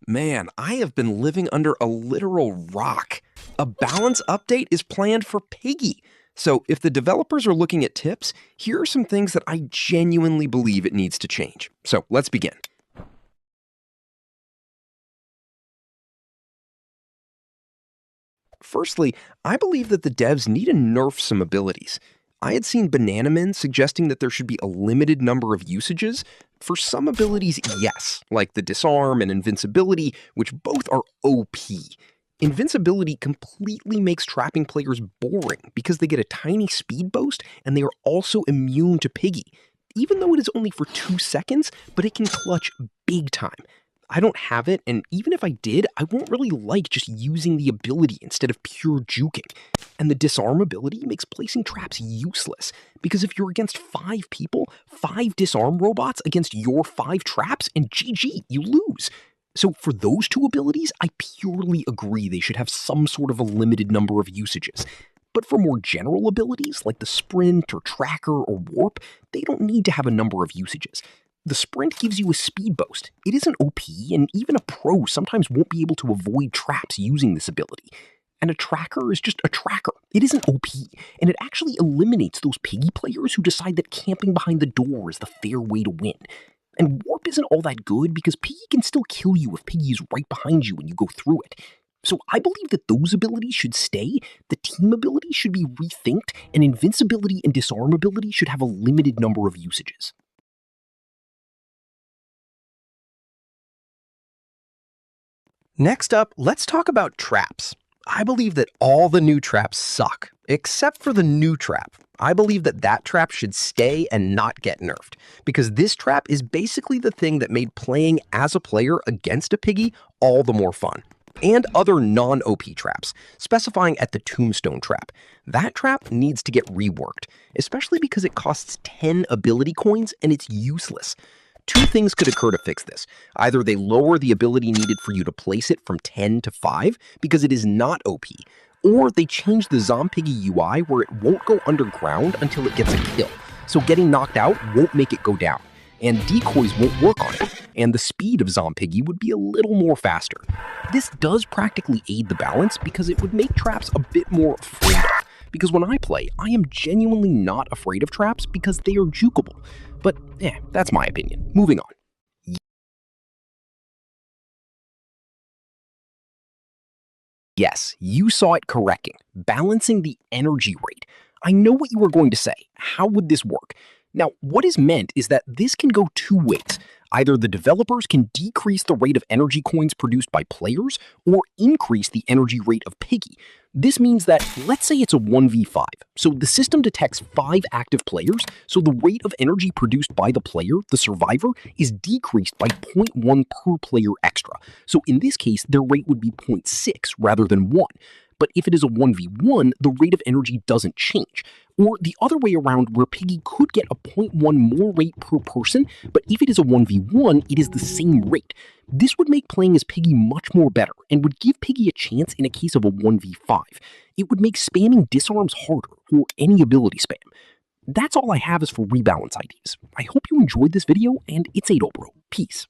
Man, I have been living under a literal rock. A balance update is planned for Piggy. So, if the developers are looking at tips, here are some things that I genuinely believe it needs to change. So, let's begin. Firstly, I believe that the devs need to nerf some abilities. I had seen Bananaman suggesting that there should be a limited number of usages. For some abilities, yes, like the disarm and invincibility, which both are OP. Invincibility completely makes trapping players boring because they get a tiny speed boost and they are also immune to Piggy. Even though it is only for 2 seconds, but it can clutch big time. I don't have it, and even if I did, I won't really like just using the ability instead of pure juking. And the disarm ability makes placing traps useless, because if you're against 5 people, 5 disarm robots against your 5 traps, and GG, you lose. So for those two abilities, I purely agree they should have some sort of a limited number of usages. But for more general abilities, like the sprint or tracker or warp, they don't need to have a number of usages. The sprint gives you a speed boost. It isn't OP, and even a pro sometimes won't be able to avoid traps using this ability. And a tracker is just a tracker. It isn't OP, and it actually eliminates those Piggy players who decide that camping behind the door is the fair way to win. And warp isn't all that good because Piggy can still kill you if Piggy is right behind you when you go through it. So I believe that those abilities should stay, the team ability should be rethinked, and invincibility and disarm ability should have a limited number of usages. Next up, let's talk about traps. I believe that all the new traps suck, except for the new trap. I believe that that trap should stay and not get nerfed, because this trap is basically the thing that made playing as a player against a Piggy all the more fun. And other non-OP traps, specifying at the tombstone trap. That trap needs to get reworked, especially because it costs 10 ability coins and it's useless. Two things could occur to fix this. Either they lower the ability needed for you to place it from 10 to 5 because it is not OP, or they change the Zompiggy UI where it won't go underground until it gets a kill, so getting knocked out won't make it go down, and decoys won't work on it, and the speed of Zompiggy would be a little more faster. This does practically aid the balance because it would make traps a bit more afraid of. Because when I play, I am genuinely not afraid of traps because they are jukeable. But, that's my opinion. Moving on. Yes, you saw it correcting. Balancing the energy rate. I know what you were going to say. How would this work? Now, what is meant is that this can go two ways. Either the developers can decrease the rate of energy coins produced by players, or increase the energy rate of Piggy. This means that, let's say it's a 1v5, so the system detects 5 active players, so the rate of energy produced by the player, the survivor, is decreased by zero point 0.1 per player extra. So in this case, their rate would be 0.6 rather than 1. But if it is a 1v1, the rate of energy doesn't change. Or the other way around, where Piggy could get a zero point 0.1 more rate per person, but if it is a 1v1, it is the same rate. This would make playing as Piggy much more better, and would give Piggy a chance in a case of a 1v5. It would make spamming disarms harder, or any ability spam. That's all I have as for rebalance ideas. I hope you enjoyed this video, and it's 8 Bro. Peace.